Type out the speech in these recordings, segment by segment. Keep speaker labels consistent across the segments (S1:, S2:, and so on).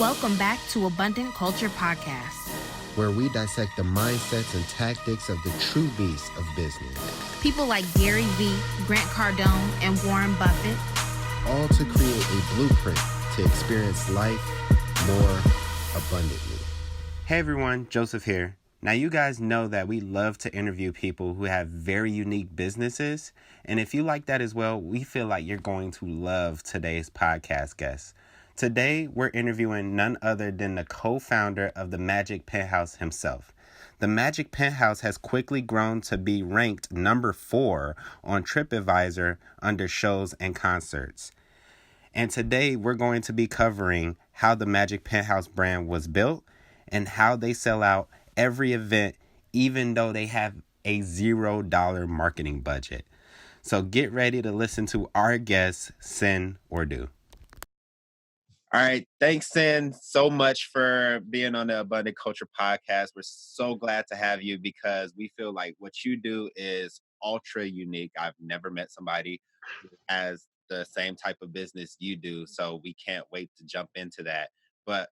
S1: Welcome back to Abundant Culture Podcast,
S2: where we dissect the mindsets and tactics of the true beasts of business.
S1: People like Gary Vee, Grant Cardone, and Warren Buffett.
S2: All to create a blueprint to experience life more abundantly.
S3: Hey everyone, Joseph here. Now you guys know that we love to interview people who have very unique businesses. And if you like that as well, we feel like you're going to love today's podcast guest. Today, we're interviewing none other than the co-founder of the Magic Penthouse himself. The Magic Penthouse has quickly grown to be ranked number 4 on TripAdvisor under shows and concerts. And today, we're going to be covering how the Magic Penthouse brand was built and how they sell out every event, even though they have a $0 marketing budget. So get ready to listen to our guest, Sin Ordu. All right. Thanks, Sin, so much for being on the Abundant Culture Podcast. We're so glad to have you because we feel like what you do is ultra unique. I've never met somebody who has the same type of business you do, so we can't wait to jump into that. But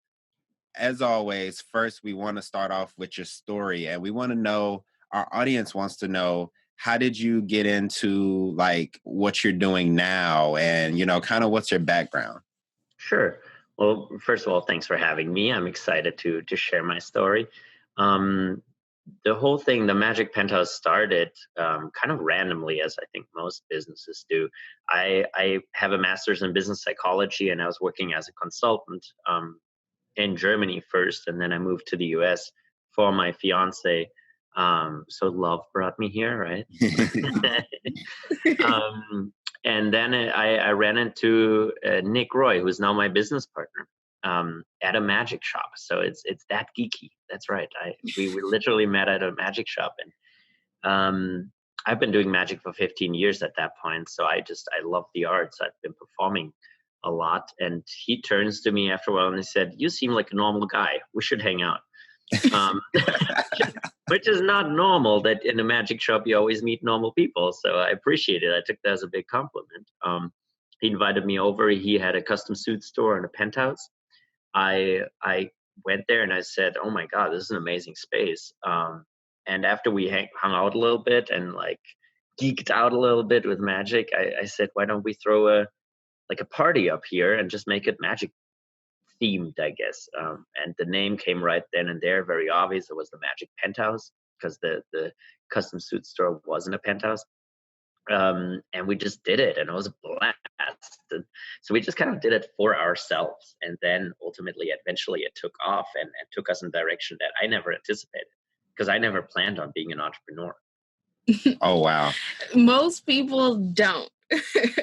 S3: as always, first, we want to start off with your story, and we want to know, our audience wants to know, how did you get into like what you're doing now and, kind of what's your background?
S4: Sure. Well, first of all, thanks for having me. I'm excited to share my story. The whole thing, the Magic Penthouse started kind of randomly, as I think most businesses do. I have a master's in business psychology, and I was working as a consultant in Germany first, and then I moved to the US for my fiance. So love brought me here, right? And then I ran into Nick Roy, who's now my business partner, at a magic shop. So it's that geeky. That's right. We literally met at a magic shop, and I've been doing magic for 15 years at that point. So I love the arts. I've been performing a lot. And he turns to me after a while and he said, "You seem like a normal guy. We should hang out." Which is not normal that in a magic shop you always meet normal people. So I appreciate it. I took that as a big compliment. He invited me over. He had a custom suit store in a penthouse. I went there and I said, "Oh my God, this is an amazing space." And after we hung out a little bit and like geeked out a little bit with magic, I said, "Why don't we throw a party up here and just make it magic themed, I guess." And the name came right then and there, very obvious. It was the Magic Penthouse because the custom suit store wasn't a penthouse. And we just did it, and it was a blast. And so we just kind of did it for ourselves. And then eventually it took off and took us in a direction that I never anticipated because I never planned on being an entrepreneur.
S3: Oh, wow.
S1: Most people don't.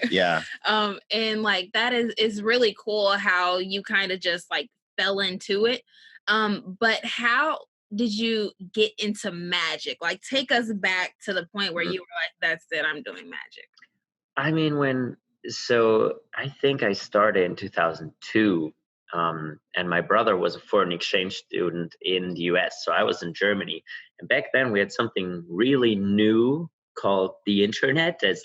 S3: Yeah.
S1: And like that is really cool how you kind of just like fell into it. But how did you get into magic? Like take us back to the point where you were like, "That's it, I'm doing magic."
S4: I mean, so I think I started in 2002, and my brother was a foreign exchange student in the US, so I was in Germany. And back then we had something really new called the internet and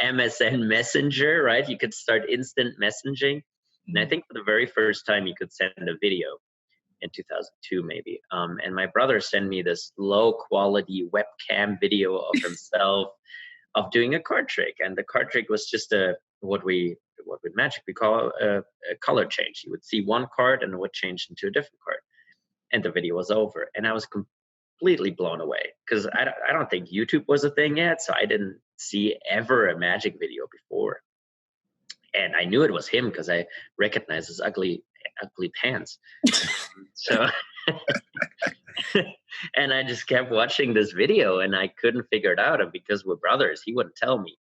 S4: MSN Messenger, right? You could start instant messaging. And I think for the very first time you could send a video in 2002 maybe. And my brother sent me this low quality webcam video of himself of doing a card trick. And the card trick was just what with magic we call a color change. You would see one card and it would change into a different card. And the video was over. And I was completely blown away because I don't think YouTube was a thing yet, so I didn't see ever a magic video before, and I knew it was him because I recognized his ugly pants. So and I just kept watching this video and I couldn't figure it out, and because we're brothers he wouldn't tell me.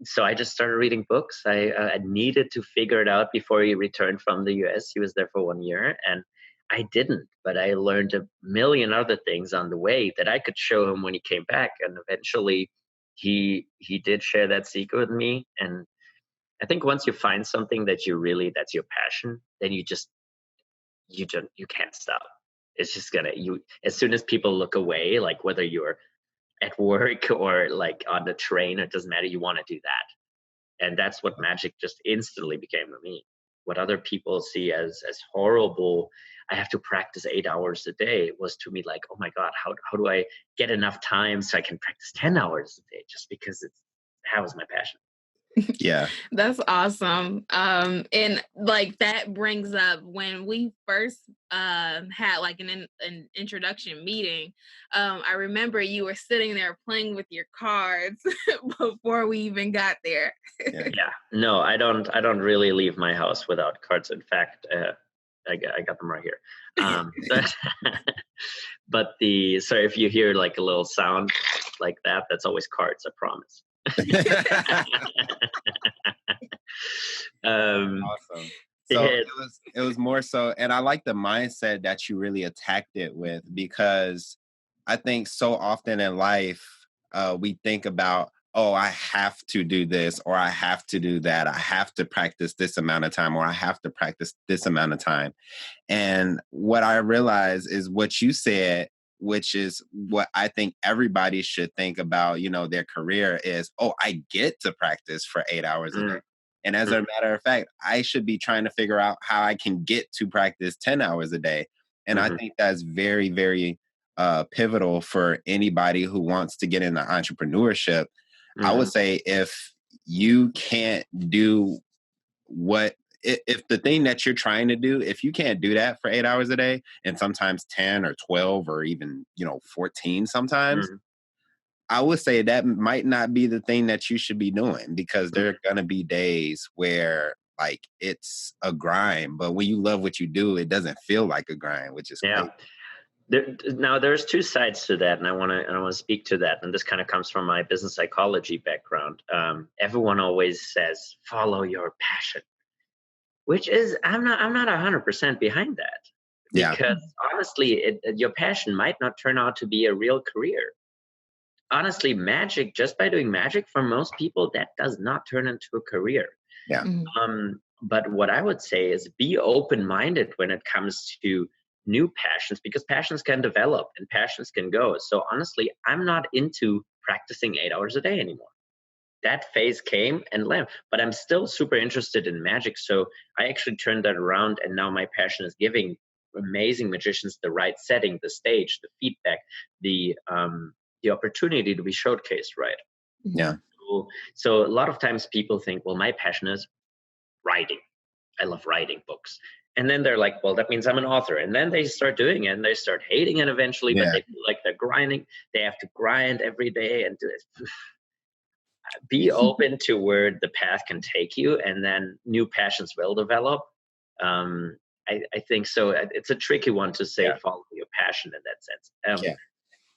S4: So I just started reading books. I needed to figure it out before he returned from the US. He was there for 1 year, and I didn't, but I learned a million other things on the way that I could show him when he came back. And eventually he did share that secret with me. And I think once you find something that's your passion, then you can't stop. It's just as soon as people look away, like whether you're at work or like on the train, it doesn't matter, you want to do that. And that's what magic just instantly became for me. what other people see as horrible, I have to practice 8 hours a day, was to me like, oh my God, how do I get enough time so I can practice 10 hours a day, just because that was my passion.
S3: Yeah.
S1: That's awesome. And like that brings up when we first had like an introduction meeting. I remember you were sitting there playing with your cards before we even got there.
S3: Yeah.
S4: Yeah, no, I don't really leave my house without cards. In fact, I got them right here. But, but so if you hear like a little sound like that, that's always cards, I promise.
S3: Awesome. So
S4: Yeah,
S3: it was more so, and I like the mindset that you really attacked it with, because I think so often in life we think about, oh, I have to do this, or I have to do that, I have to practice this amount of time, or I have to practice this amount of time. And what I realize is what you said, which is what I think everybody should think about, their career is, oh, I get to practice for 8 hours a day. And as a matter of fact, I should be trying to figure out how I can get to practice 10 hours a day. And I think that's very, very pivotal for anybody who wants to get into entrepreneurship. I would say if you can't do if the thing that you're trying to do, if you can't do that for 8 hours a day, and sometimes 10 or 12 or even, 14 sometimes, I would say that might not be the thing that you should be doing, because there are going to be days where like it's a grind, but when you love what you do, it doesn't feel like a grind, which is
S4: yeah.
S3: great.
S4: Now there's two sides to that, and I want to speak to that. And this kind of comes from my business psychology background. Everyone always says, follow your passion, which is I'm not 100% behind that, because honestly, your passion might not turn out to be a real career. Honestly, magic, just by doing magic, for most people, that does not turn into a career.
S3: Yeah.
S4: But what I would say is be open-minded when it comes to new passions, because passions can develop and passions can go. So honestly, I'm not into practicing 8 hours a day anymore. That phase came and left, but I'm still super interested in magic. So I actually turned that around, and now my passion is giving amazing magicians the right setting, the stage, the feedback, the opportunity to be showcased, right?
S3: Yeah.
S4: So a lot of times people think, well, my passion is writing. I love writing books. And then they're like, well, that means I'm an author. And then they start doing it and they start hating it eventually, but they feel like they're grinding. They have to grind every day and do it. Be open to where the path can take you, and then new passions will develop. I think so. It's a tricky one to say follow your passion in that sense.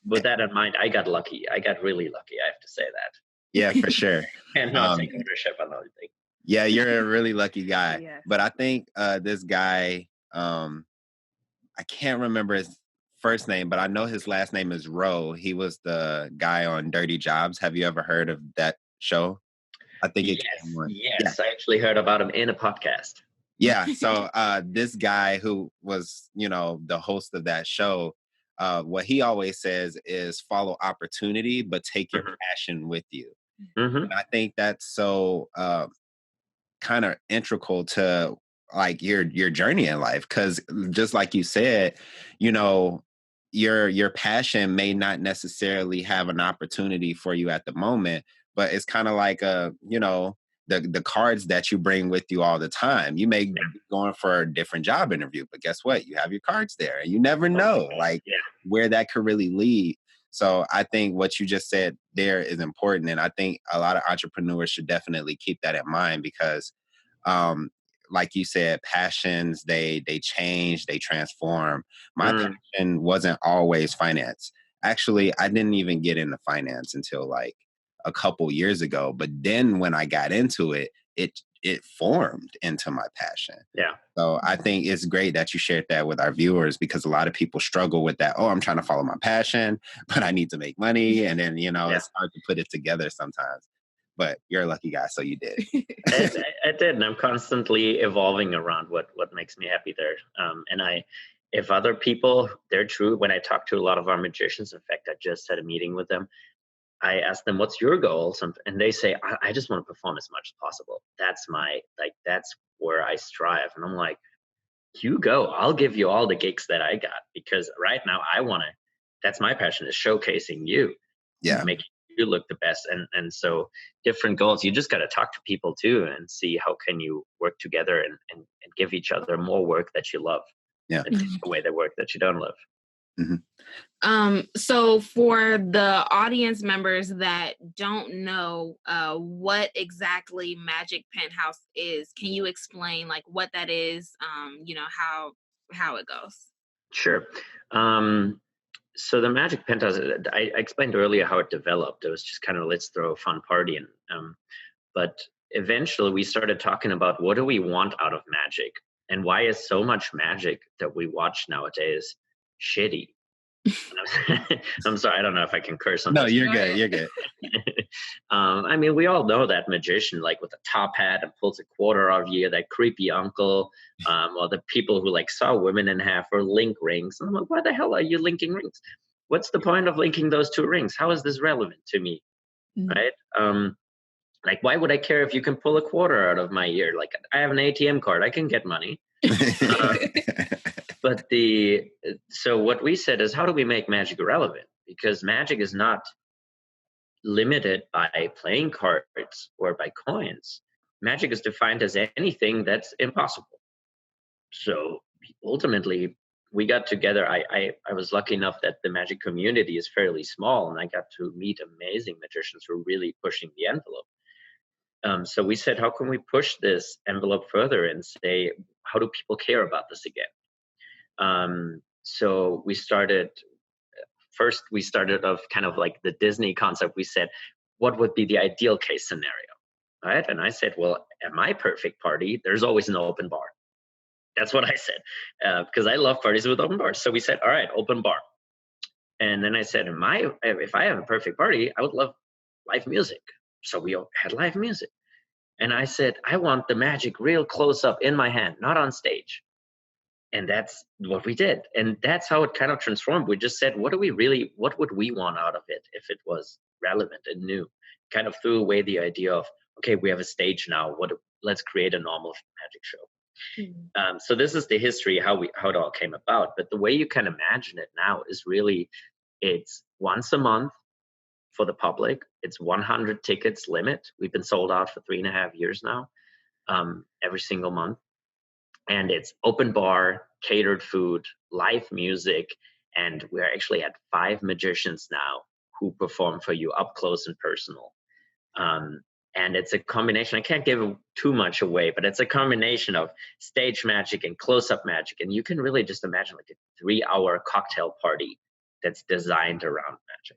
S4: With that in mind, I got lucky. I got really lucky. I have to say that.
S3: Yeah, for sure.
S4: And not take ownership on everything.
S3: Yeah, you're a really lucky guy.
S1: Yes.
S3: But I think this guy, I can't remember his first name, but I know his last name is Rowe. He was the guy on Dirty Jobs. Have you ever heard of that show? I think it came on.
S4: Yes, I actually heard about him in a podcast.
S3: Yeah, so this guy who was, the host of that show, what he always says is follow opportunity, but take your passion with you. And I think that's so kind of integral to like your journey in life, because just like you said, your passion may not necessarily have an opportunity for you at the moment, but it's kind of like the cards that you bring with you all the time. You may be going for a different job interview, but guess what? You have your cards there, and you never know where that could really lead. So I think what you just said there is important. And I think a lot of entrepreneurs should definitely keep that in mind, because like you said, passions, they change, they transform. My passion wasn't always finance. Actually, I didn't even get into finance until like a couple years ago. But then when I got into it, it formed into my passion. Yeah. So I think it's great that you shared that with our viewers, because a lot of people struggle with that. Oh, I'm trying to follow my passion, but I need to make money. And then, it's hard to put it together sometimes. But you're a lucky guy, so you did.
S4: I did, and I'm constantly evolving around what makes me happy there. If other people, they're true. When I talk to a lot of our magicians, in fact, I just had a meeting with them. I ask them, what's your goal? And they say, I just want to perform as much as possible. That's that's where I strive. And I'm like, you go, I'll give you all the gigs that I got, because right now that's my passion, is showcasing you, making you look the best. And so different goals, you just got to talk to people too and see how can you work together and give each other more work that you love.
S5: Yeah.
S4: And take away the work that you don't love.
S5: Mm-hmm.
S1: So for the audience members that don't know what exactly Magic Penthouse is, can you explain like what that is? How it goes.
S4: Sure. So the Magic Penthouse, I explained earlier how it developed. It was just kind of, let's throw a fun party. But eventually we started talking about, what do we want out of magic? And why is so much magic that we watch nowadays shitty? I'm sorry, I don't know if I can curse on
S5: No,
S4: this.
S5: you're good. You're good.
S4: I mean, we all know that magician, like with a top hat and pulls a quarter out of you, that creepy uncle, or the people who like saw women in half or link rings. And I'm like, why the hell are you linking rings? What's the point of linking those two rings? How is this relevant to me? Right? Like, why would I care if you can pull a quarter out of my ear? Like, I have an ATM card, I can get money. But so what we said is, how do we make magic relevant? Because magic is not limited by playing cards or by coins. Magic is defined as anything that's impossible. So ultimately, we got together. I was lucky enough that the magic community is fairly small, and I got to meet amazing magicians who are really pushing the envelope. So we said, how can we push this envelope further and say, how do people care about this again? So we started off kind of like the Disney concept. We said, what would be the ideal case scenario? Right? And I said, well, at my perfect party, there's always an open bar. That's what I said, because I love parties with open bars. So we said, all right, open bar. And then I said, if I have a perfect party, I would love live music. So we had live music. And I said, I want the magic real close up in my hand, not on stage. And that's what we did. And that's how it kind of transformed. We just said, what would we want out of it if it was relevant and new? Kind of threw away the idea of, okay, we have a stage now. Let's create a normal magic show. So this is the history, how it all came about. But the way you can imagine it now is really, it's once a month for the public. It's 100 tickets limit. We've been sold out for 3.5 years now, every single month. And it's open bar, catered food, live music. And we're actually at 5 magicians now who perform for you up close and personal. And it's a combination, I can't give too much away, but it's a combination of stage magic and close-up magic. And you can really just imagine like a 3-hour cocktail party that's designed around magic.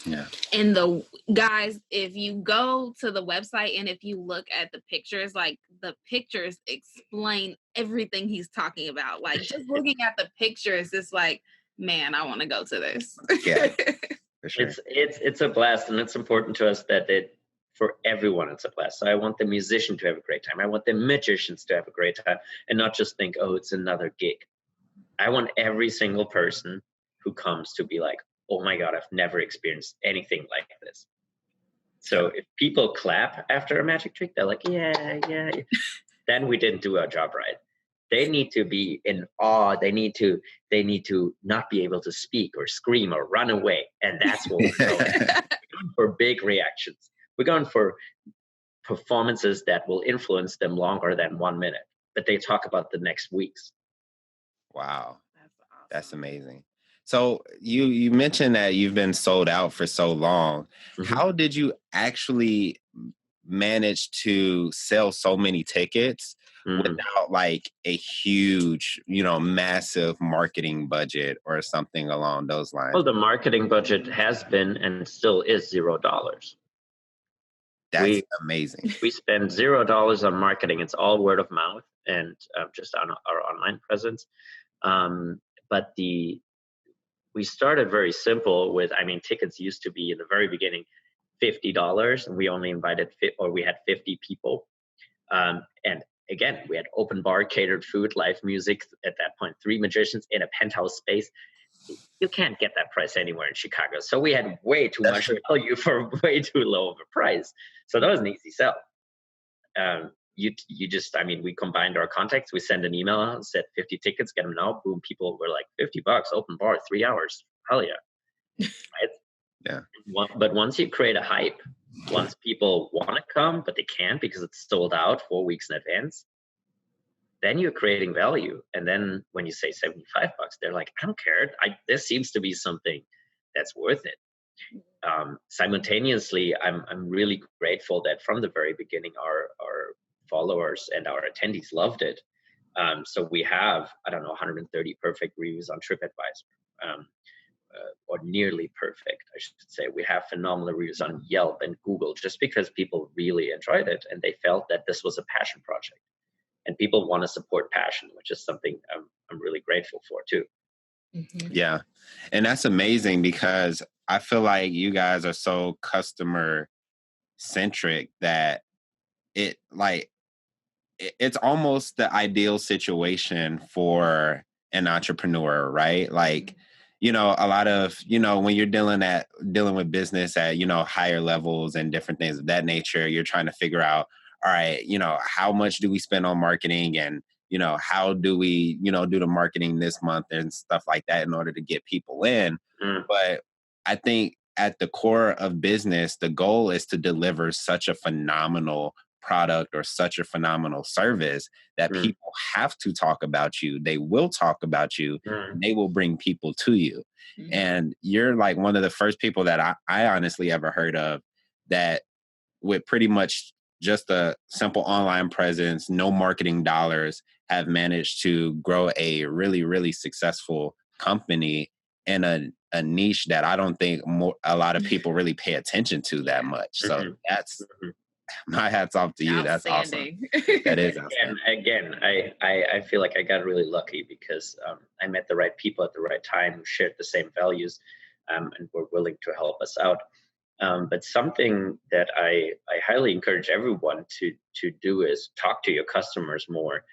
S5: Yeah.
S1: And the guys, if you go to the website and if you look at the pictures, like the pictures explain everything he's talking about. Like just looking at the pictures, it's like, man, I want to go to this.
S5: Yeah, for sure.
S4: It's a blast, and it's important to us that for everyone it's a blast. So I want the musician to have a great time. I want the magicians to have a great time and not just think, oh, it's another gig. I want every single person who comes to be like, oh my God, I've never experienced anything like this. So if people clap after a magic trick, they're like, yeah, then we didn't do our job right. They need to be in awe. They need to not be able to speak or scream or run away. And that's what we're going. We're going for big reactions. We're going for performances that will influence them longer than 1 minute, but they talk about the next weeks.
S5: Wow.
S1: That's awesome.
S5: That's amazing. So you mentioned that you've been sold out for so long.
S4: Mm-hmm.
S5: How did you actually manage to sell so many tickets without like a huge, massive marketing budget or something along those lines?
S4: Well, the marketing budget has been and still is $0.
S5: That's amazing.
S4: We spend $0 on marketing. It's all word of mouth and just on our online presence. But we started very simple with, tickets used to be in the very beginning $50, and we only invited we had 50 people. And again, we had open bar, catered food, live music. At that point, 3 magicians in a penthouse space. you can't get that price anywhere in Chicago. So we had way too much value for way too low of a price. So that was an easy sell. You just, I mean, we combined our contacts. We sent an email out, said 50 tickets, get them now. Boom, people were like, $50, open bar, 3 hours. Hell yeah. Right?
S5: Yeah.
S4: But once you create a hype, once people want to come, but they can't because it's sold out 4 weeks in advance, then you're creating value. And then when you say $75, they're like, I don't care. This seems to be something that's worth it. Simultaneously, I'm really grateful that from the very beginning, our followers and our attendees loved it. So we have, I don't know, 130 perfect reviews on TripAdvisor, or nearly perfect, I should say. We have phenomenal reviews on Yelp and Google, just because people really enjoyed it and they felt that this was a passion project. And people want to support passion, which is something I'm really grateful for too.
S1: Mm-hmm.
S5: Yeah. And that's amazing, because I feel like you guys are so customer centric that it's almost the ideal situation for an entrepreneur, right? Like, you know, a lot of, you know, when you're dealing with business at, you know, higher levels and different things of that nature, you're trying to figure out, all right, you know, how much do we spend on marketing, and, you know, how do we, you know, do the marketing this month and stuff like that in order to get people in. But I think at the core of business, the goal is to deliver such a phenomenal product or such a phenomenal service that people have to talk about you. They will talk about you. And they will bring people to you. And you're like one of the first people that I honestly ever heard of that, with pretty much just a simple online presence, no marketing dollars, have managed to grow a really, really successful company in a niche that I don't think a lot of people really pay attention to that much. So that's my hat's off to you. That's awesome. That is awesome.
S4: Again, I feel like I got really lucky because I met the right people at the right time who shared the same values, and were willing to help us out. But something that I highly encourage everyone to do is talk to your customers more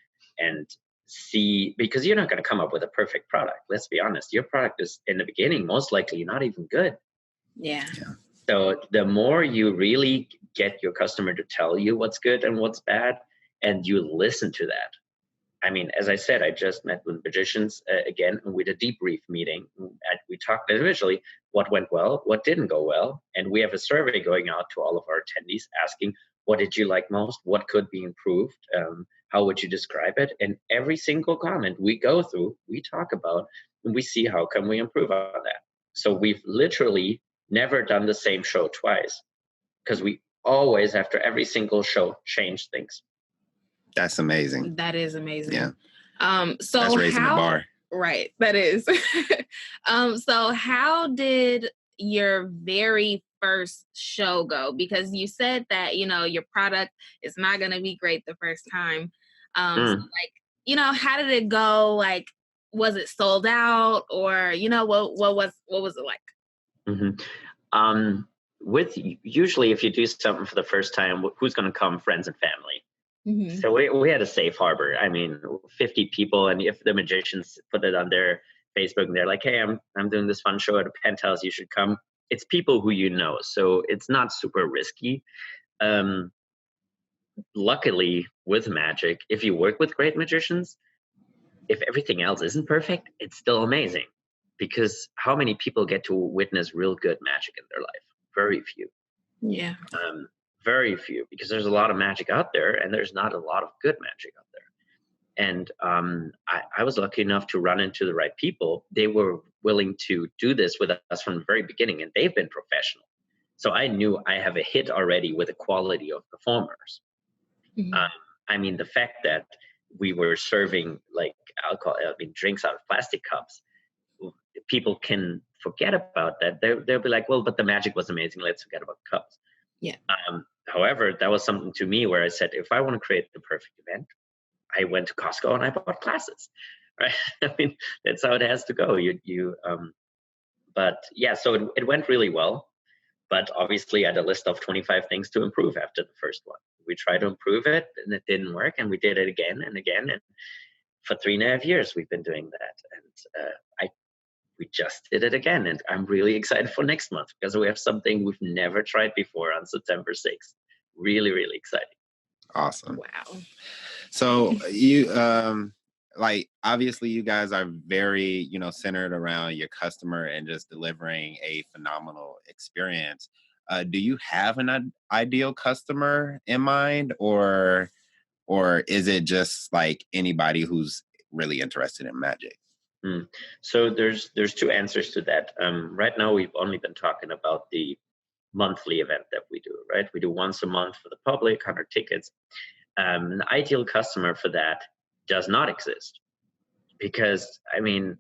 S4: and see, because you're not going to come up with a perfect product. Let's be honest. Your product is, in the beginning, most likely not even good.
S1: Yeah.
S4: So the more you really get your customer to tell you what's good and what's bad, and you listen to that. I mean, as I said, I just met with magicians again, and we had a debrief meeting. We talked individually what went well, what didn't go well. And we have a survey going out to all of our attendees asking, what did you like most? What could be improved? How would you describe it? And every single comment we go through, we talk about, and we see how can we improve on that. So we've literally never done the same show twice, because we always, after every single show, change things.
S5: That's amazing.
S1: That is amazing.
S5: Yeah.
S1: So
S5: that's raising the bar.
S1: Right. That is. So how did your very first show go? Because you said that, you know, your product is not going to be great the first time. So like, you know, how did it go? Like, was it sold out, or, you know, what was it like?
S4: With usually if you do something for the first time, who's going to come? Friends and family. So we had a safe harbor. I mean, 50 people, and if the magicians put it on their Facebook and they're like, hey, I'm doing this fun show at a penthouse, you should come. It's people who you know, so it's not super risky. Luckily, with magic, if you work with great magicians, if everything else isn't perfect, it's still amazing. Because how many people get to witness real good magic in their life? Very few.
S1: Yeah.
S4: Very few, because there's a lot of magic out there and there's not a lot of good magic out there. And I was lucky enough to run into the right people. They were willing to do this with us from the very beginning, and they've been professional. So I knew I have a hit already with the quality of performers. I mean, the fact that we were serving like drinks out of plastic cups, people can forget about that. They'll be like, well, but the magic was amazing. Let's forget about the cups.
S1: Yeah.
S4: However, that was something to me where I said, if I want to create the perfect event, I went to Costco and I bought classes. Right? I mean, that's how it has to go. But yeah, so it went really well. But obviously, I had a list of 25 things to improve after the first one. We tried to improve it, and it didn't work, and we did it again and again. And for 3.5 years, we've been doing that. And we just did it again. And I'm really excited for next month because we have something we've never tried before on September 6th. Really, really exciting.
S5: Awesome.
S1: Wow.
S5: So you, like, obviously you guys are very, centered around your customer and just delivering a phenomenal experience. Do you have an ideal customer in mind, or is it just like anybody who's really interested in magic?
S4: So there's two answers to that. Right now, we've only been talking about the monthly event that we do, right? We do once a month for the public, 100 tickets. An ideal customer for that does not exist because, I mean,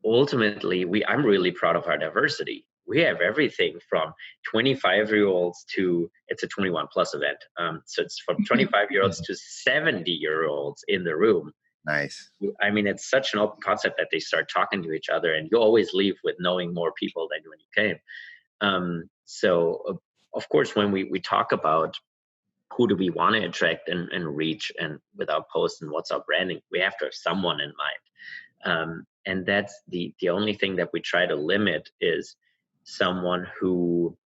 S4: ultimately, I'm really proud of our diversity. We have everything from 25-year-olds to, it's a 21 plus event. So it's from 25-year-olds to 70-year-olds in the room.
S5: Nice.
S4: I mean, it's such an open concept that they start talking to each other, and you always leave with knowing more people than when you came. So of course, when we talk about who do we want to attract and reach, and with our posts and what's our branding, we have to have someone in mind. And that's the only thing that we try to limit is someone who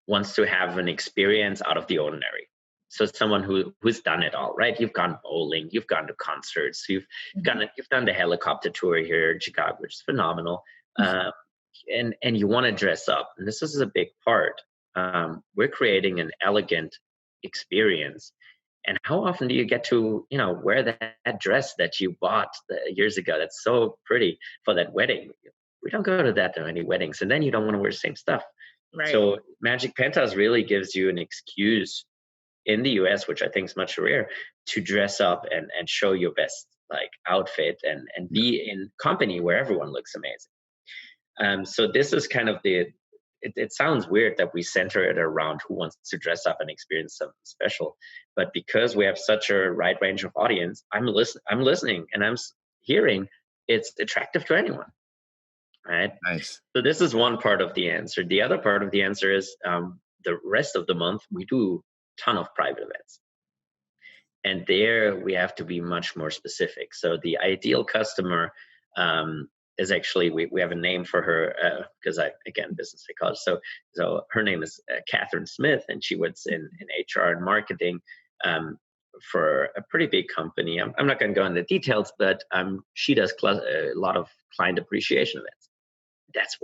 S4: wants to have an experience out of the ordinary. So someone who's done it all, right? You've gone bowling, you've gone to concerts, you've done the helicopter tour here in Chicago, which is phenomenal. And you want to dress up, and this is a big part. We're creating an elegant experience. And how often do you get to, wear that dress that you bought years ago? That's so pretty for that wedding. We don't go to that many weddings, and then you don't want to wear the same stuff. Right. So Magic Penthouse really gives you an excuse in the US, which I think is much rare, to dress up and show your best outfit and be in company where everyone looks amazing. So this is kind of it sounds weird that we center it around who wants to dress up and experience something special, but because we have such a wide range of audience, I'm listening and I'm hearing it's attractive to anyone. Right.
S5: Nice.
S4: So this is one part of the answer. The other part of the answer is the rest of the month we do a ton of private events, and there we have to be much more specific. So the ideal customer is actually we have a name for her because business psychologist. So her name is Catherine Smith, and she works in HR and marketing for a pretty big company. I'm not going to go into details, but she does a lot of client appreciation events. That's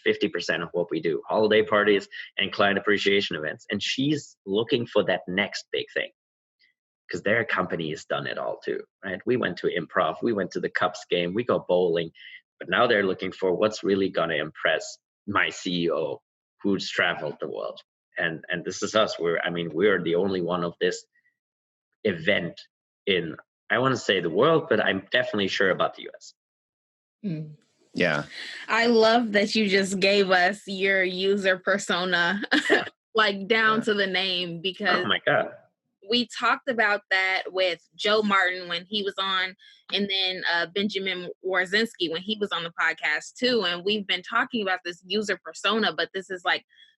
S4: 50% of what we do: holiday parties and client appreciation events. And she's looking for that next big thing, because their company has done it all too, right? We went to improv, we went to the Cubs game, we go bowling, but now they're looking for what's really going to impress my CEO who's traveled the world. And this is us. We're the only one of this event in, I want to say the world, but I'm definitely sure about the US.
S5: Yeah.
S1: I love that you just gave us your user persona, down to the name, because
S4: oh my God,
S1: we talked about that with Joe Martin when he was on, and then Benjamin Warzinski when he was on the podcast too. And we've been talking about this user persona, but this is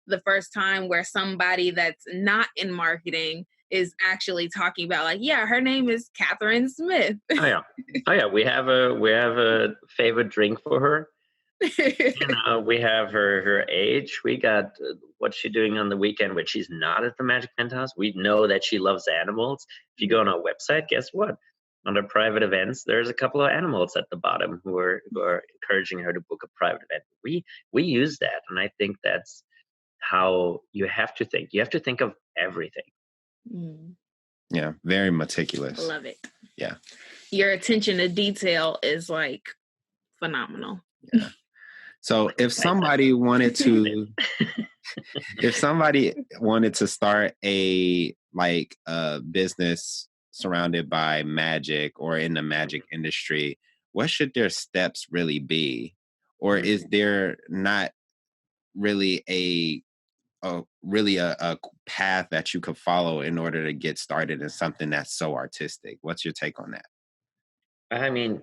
S1: the first time where somebody that's not in marketing is actually talking about her name is Catherine Smith.
S4: Oh yeah. We have a favorite drink for her. We have her age. We got what she's doing on the weekend when she's not at the Magic Penthouse. We know that she loves animals. If you go on our website, guess what? Under private events, there's a couple of animals at the bottom who are encouraging her to book a private event. We use that, and I think that's how you have to think. You have to think of everything.
S5: Yeah, very meticulous.
S1: Love it.
S5: Yeah.
S1: Your attention to detail is phenomenal.
S5: Yeah. So if somebody wanted to start a business surrounded by magic or in the magic industry, what should their steps really be? Or is there not really a path that you could follow in order to get started in something that's so artistic? What's your take on that?
S4: I mean,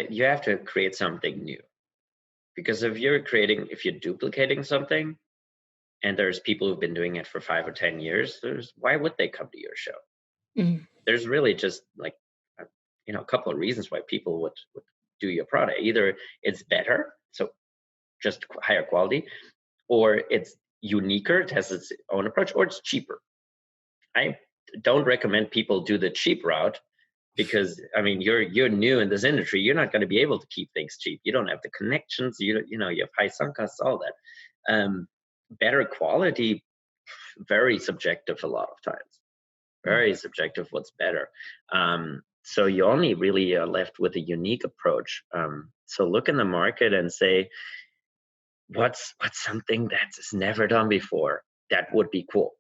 S4: you have to create something new, because if you're duplicating something, and there's people who've been doing it for 5 or 10 years, why would they come to your show? There's really just a couple of reasons why people would do your product. Either it's better, so just higher quality, or it's uniquer, it has its own approach, or it's cheaper. I don't recommend people do the cheap route because I mean you're new in this industry. You're not going to be able to keep things cheap. You don't have the connections. You have high sunk costs, all that. Better quality, very subjective a lot of times. Very subjective. What's better? So you only really are left with a unique approach. So look in the market and say, what's something that's never done before that would be cool.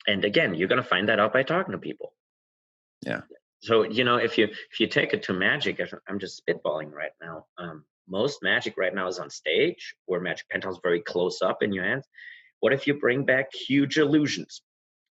S4: And again, you're going to find that out by talking to people.
S5: Yeah.
S4: So if you take it to Magic, I'm just spitballing right now. Most Magic right now is on stage, or Magic Penthouse very close up in your hands. What if you bring back huge illusions?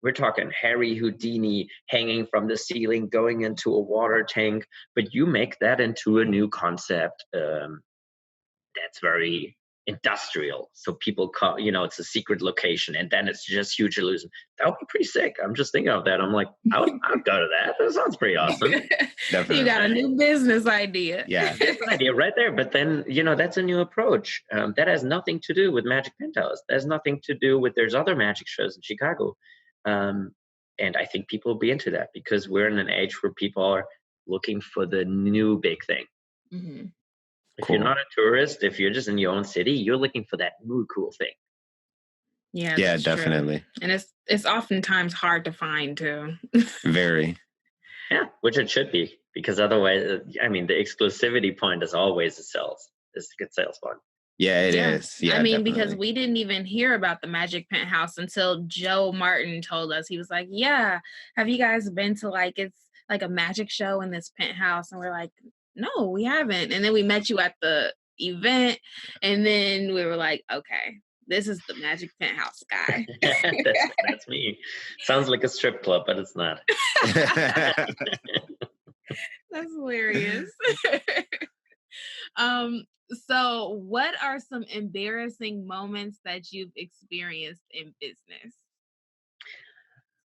S4: We're talking Harry Houdini hanging from the ceiling, going into a water tank, but you make that into a new concept that's very industrial. So people call, it's a secret location, and then it's just huge illusion. That would be pretty sick. I'm just thinking of that. I'm like, I'll go to that. That sounds pretty awesome.
S5: Definitely.
S1: You got a new business idea.
S5: Yeah.
S4: That's an idea right there. But then, that's a new approach. That has nothing to do with Magic Penthouse. That has nothing to do with, there's other magic shows in Chicago. And I think people will be into that because we're in an age where people are looking for the new big thing.
S1: Mm-hmm.
S4: If
S5: Cool.
S4: you're not a tourist, if you're just in your own city, you're looking for that new cool thing.
S1: Yeah,
S5: Yeah,
S1: that's true.
S5: definitely.
S1: And it's oftentimes hard to find too.
S5: Very.
S4: Yeah, which it should be, because otherwise, the exclusivity point is always a good sales point.
S5: Yeah, it is. Yeah,
S1: I mean,
S5: definitely.
S1: because we didn't even hear about the Magic Penthouse until Joe Martin told us. He was like, yeah, have you guys been to it's like a magic show in this penthouse? And we're like, no, we haven't. And then we met you at the event, and then we were like, okay, this is the Magic Penthouse guy.
S4: That's me. Sounds like a strip club, but it's not.
S1: That's hilarious. So what are some embarrassing moments that you've experienced in business?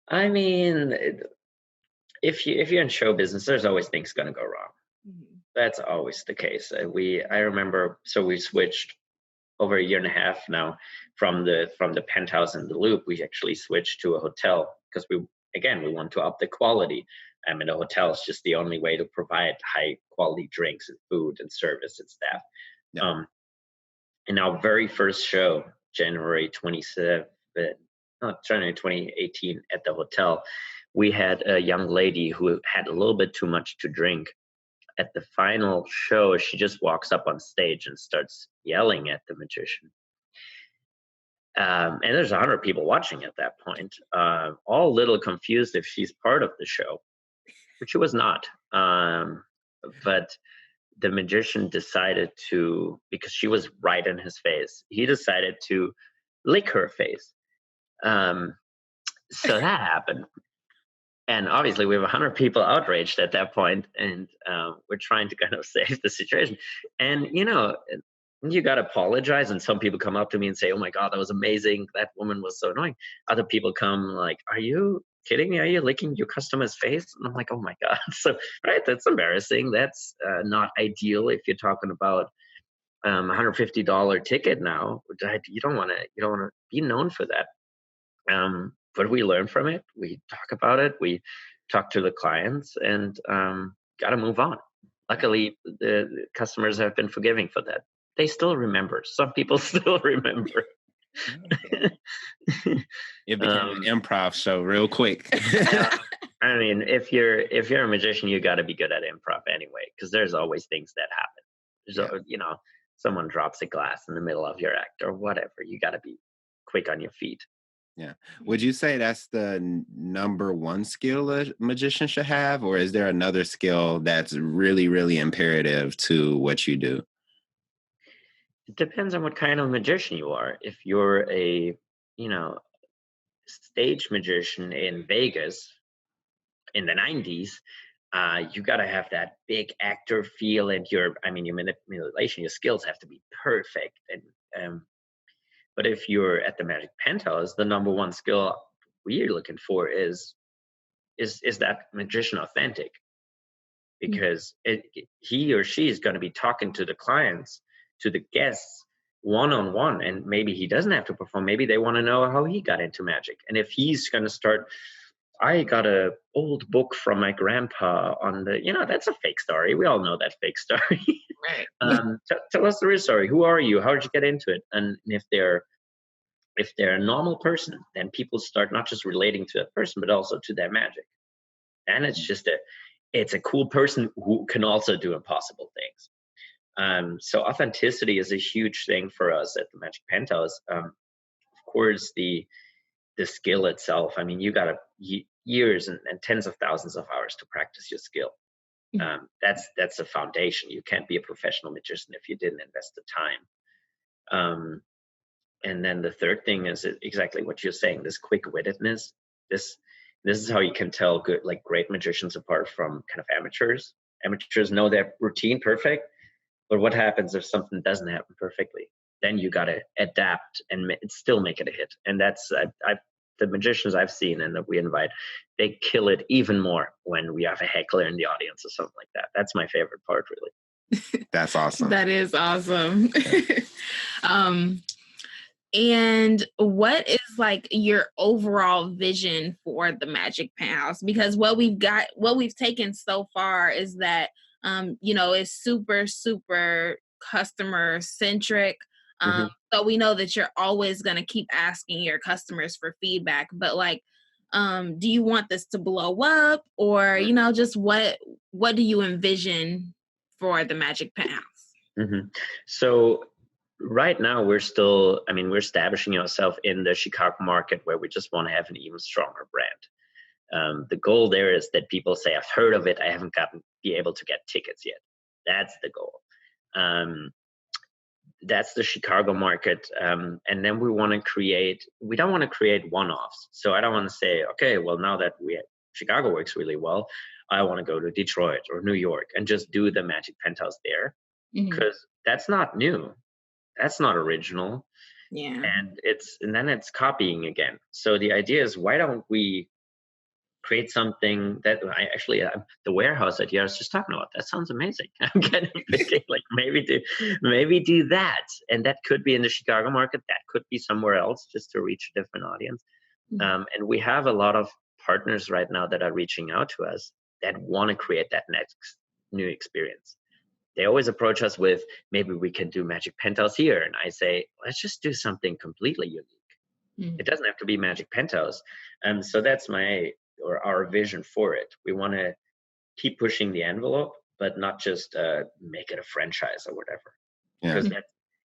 S4: I mean, if you're in show business, there's always things going to go wrong.
S1: Mm-hmm.
S4: That's always the case. I remember, so we switched over a year and a half now from the penthouse in the Loop. We actually switched to a hotel because we want to up the quality. The hotel is just the only way to provide high quality drinks and food and service and staff.
S5: Yeah.
S4: And our very first show, January 2018 at the hotel, we had a young lady who had a little bit too much to drink. At the final show, she just walks up on stage and starts yelling at the magician. And there's 100 people watching at that point, all a little confused if she's part of the show, but she was not. But the magician decided to, because she was right in his face, he decided to lick her face. So that happened. And obviously we have 100 people outraged at that point, and we're trying to kind of save the situation. And, you got to apologize. And some people come up to me and say, oh my God, that was amazing. That woman was so annoying. Other people come like, are you kidding me? Are you licking your customer's face? And I'm like, oh my God. So, right, that's embarrassing. That's not ideal if you're talking about $150 ticket now. You don't want to be known for that. But we learn from it. We talk about it. We talk to the clients, and got to move on. Luckily, the customers have been forgiving for that. They still remember. Some people still remember.
S5: It became an improv show real quick.
S4: If you're a magician, you got to be good at improv anyway, because there's always things that happen. Someone drops a glass in the middle of your act or whatever. You got to be quick on your feet.
S5: Yeah. Would you say that's the number one skill a magician should have, or is there another skill that's really, really imperative to what you do?
S4: It depends on what kind of magician you are. If you're a, stage magician in Vegas in the 90s, you got to have that big actor feel, and your manipulation, your skills have to be perfect. And but if you're at the Magic Penthouse, the number one skill we're looking for is that magician authentic. because he or she is going to be talking to the clients, to the guests, one-on-one, and maybe he doesn't have to perform. Maybe they want to know how he got into magic. And if he's going to start, I got a old book from my grandpa on the, that's a fake story. We all know that fake story.
S1: Right.
S4: Tell us the real story. Who are you? How did you get into it? And if they're a normal person, then people start not just relating to that person, but also to their magic. And it's a cool person who can also do impossible things. So authenticity is a huge thing for us at the Magic Penthouse. Of course, the skill itself. I mean, you got years and tens of thousands of hours to practice your skill. That's a foundation. You can't be a professional magician if you didn't invest the time. And then the third thing is exactly what you're saying. This quick-wittedness. This is how you can tell great magicians apart from kind of amateurs. Amateurs know their routine perfect. But what happens if something doesn't happen perfectly? Then you got to adapt and still make it a hit. And that's the magicians I've seen and that we invite, they kill it even more when we have a heckler in the audience or something like that. That's my favorite part, really.
S5: That's awesome.
S1: That is awesome. And what is your overall vision for the Magic Penthouse? Because what we've taken so far is that it's super, super customer centric. So we know that you're always going to keep asking your customers for feedback, but do you want this to blow up, or, just what do you envision for the Magic Penthouse?
S4: So right now we're establishing ourselves in the Chicago market, where we just want to have an even stronger brand. The goal there is that people say, I've heard of it, I haven't be able to get tickets yet. That's the goal. That's the Chicago market. And then we don't want to create one-offs. So I don't want to say, okay, well, now that Chicago works really well, I want to go to Detroit or New York and just do the Magic Penthouse there. Because that's not new. That's not original.
S1: Yeah.
S4: And then it's copying again. So the idea is, why don't we create something that the warehouse idea I was just talking about, that sounds amazing. I'm kind of thinking maybe do that. And that could be in the Chicago market. That could be somewhere else, just to reach a different audience. And we have a lot of partners right now that are reaching out to us that want to create that next new experience. They always approach us with, maybe we can do Magic Penthouse here. And I say, let's just do something completely unique. It doesn't have to be Magic Penthouse. So that's our vision for it. We want to keep pushing the envelope, but not just make it a franchise or whatever. Because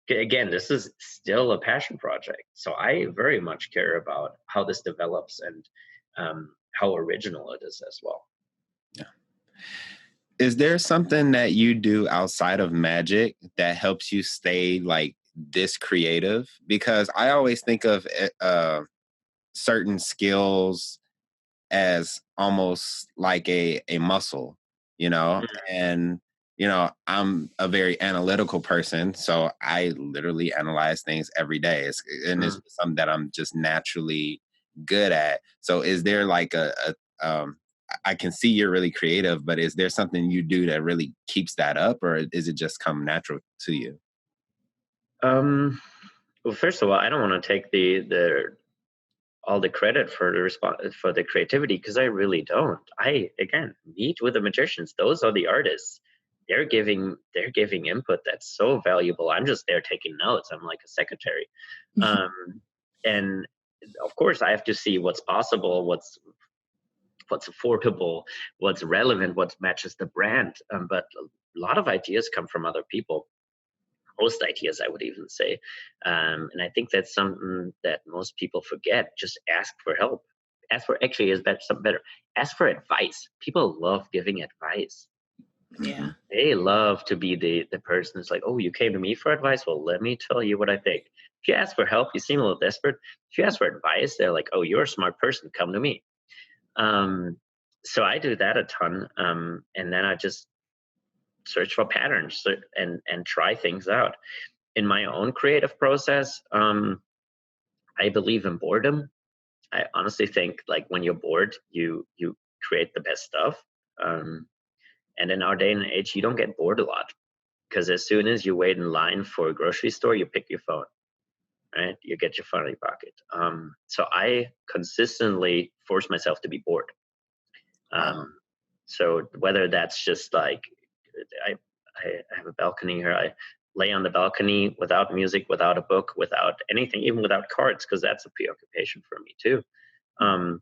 S4: again, this is still a passion project. So I very much care about how this develops and how original it is as well.
S5: Yeah. Is there something that you do outside of magic that helps you stay this creative? Because I always think of certain skills as almost like a muscle, and I'm a very analytical person, so I literally analyze things every day. It's something that I'm just naturally good at. So is there I can see you're really creative, but is there something you do that really keeps that up, or is it just come natural to you?
S4: Well, first of all, I don't want to take all the credit for the creativity, because I really don't. I meet with the magicians. Those are the artists. They're giving input that's so valuable. I'm just there taking notes. I'm like a secretary. And of course I have to see what's possible, what's affordable, what's relevant, what matches the brand. But a lot of ideas come from other people. Most ideas, I would even say. And I think that's something that most people forget. Just ask for help. Something better. Ask for advice. People love giving advice.
S1: Yeah.
S4: They love to be the person who's like, oh, you came to me for advice? Well, let me tell you what I think. If you ask for help, you seem a little desperate. If you ask for advice, they're like, oh, you're a smart person. Come to me. So I do that a ton. And then I just search for patterns and try things out. In my own creative process, I believe in boredom. I honestly think when you're bored, you create the best stuff. And in our day and age, you don't get bored a lot, because as soon as you wait in line for a grocery store, you pick your phone, right? You get your phone in your pocket. So I consistently force myself to be bored. So whether that's just like, I, I have a balcony here. I lay on the balcony without music, without a book, without anything, even without cards, because that's a preoccupation for me too. And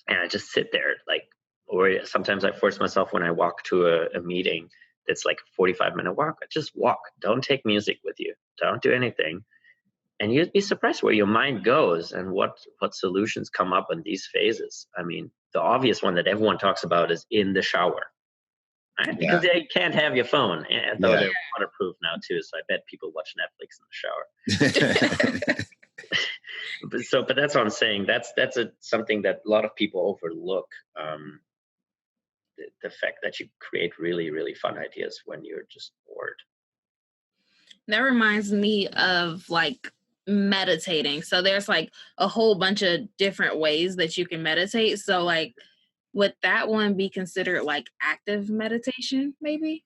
S4: I just sit there, like, or sometimes I force myself when I walk to a meeting that's like a 45-minute walk. I just walk. Don't take music with you. Don't do anything. And you'd be surprised where your mind goes and what solutions come up in these phases. I mean, the obvious one that everyone talks about is in the shower, right? Because you can't have your phone, though they're waterproof now too. So I bet people watch Netflix in the shower. But that's what I'm saying. That's something that a lot of people overlook. The fact that you create really, really fun ideas when you're just bored.
S1: That reminds me of like meditating. So there's like a whole bunch of different ways that you can meditate. So like, would that one be considered like active meditation maybe?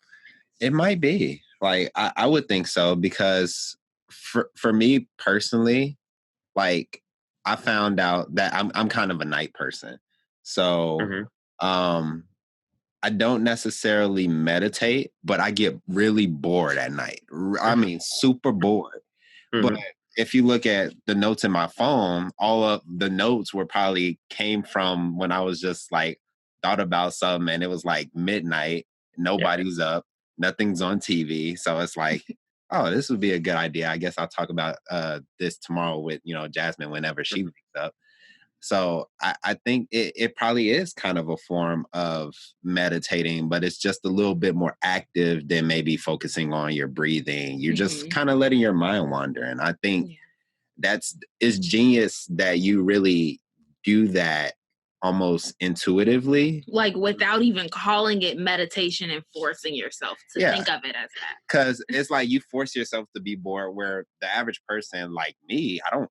S5: It might be. Like, I would think so, because for me personally, like, I found out that I'm kind of a night person. So I don't necessarily meditate, but I get really bored at night. I mean, super bored. But if you look at the notes in my phone, all of the notes came from when I was just like thought about something, and it was like midnight, nobody's up, nothing's on TV. So it's like, oh, this would be a good idea. I guess I'll talk about this tomorrow with, Jasmine whenever she wakes up. So I think it probably is kind of a form of meditating, but it's just a little bit more active than maybe focusing on your breathing. You're just kind of letting your mind wander. And I think it's genius that you really do that almost intuitively.
S1: Like without even calling it meditation and forcing yourself to think of it as that.
S5: Because it's like you force yourself to be bored, where the average person like me, I don't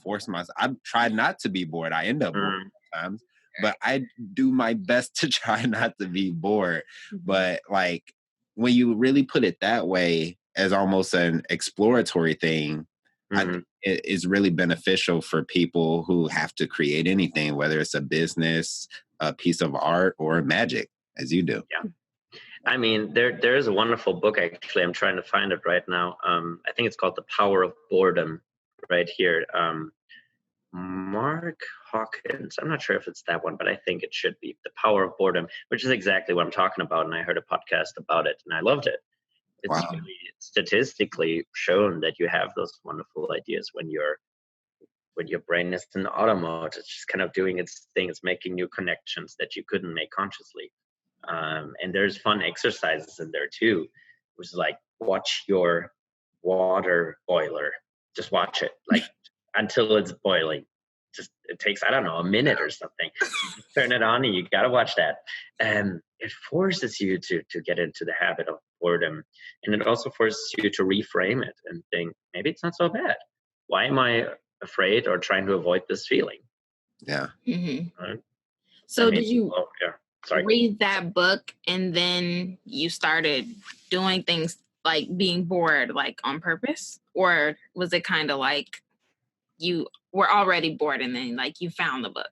S5: force myself. I try not to be bored. I end up bored sometimes, but I do my best to try not to be bored. But like when you really put it that way, as almost an exploratory thing, I think it is really beneficial for people who have to create anything, whether it's a business, a piece of art, or magic, as you do.
S4: Yeah. I mean, there is a wonderful book, actually. I'm trying to find it right now. I think it's called The Power of Boredom, right here. Mark Hawkins. I'm not sure if it's that one, but I think it should be The Power of Boredom, which is exactly what I'm talking about. And I heard a podcast about it, and I loved it. It's really statistically shown that you have those wonderful ideas when your brain is in auto mode. It's just kind of doing its thing. It's making new connections that you couldn't make consciously. And there's fun exercises in there too, which is like, watch your water boiler. Just watch it, like until it's boiling. Just it takes, I don't know, a minute or something. Turn it on and you gotta watch that. And it forces you to get into the habit of boredom. And it also forces you to reframe it and think, maybe it's not so bad. Why am I afraid or trying to avoid this feeling?
S5: Yeah.
S4: Right?
S1: So did you read that book and then you started doing things like being bored, like on purpose? Or was it kind of like you were already bored and then like you found the book?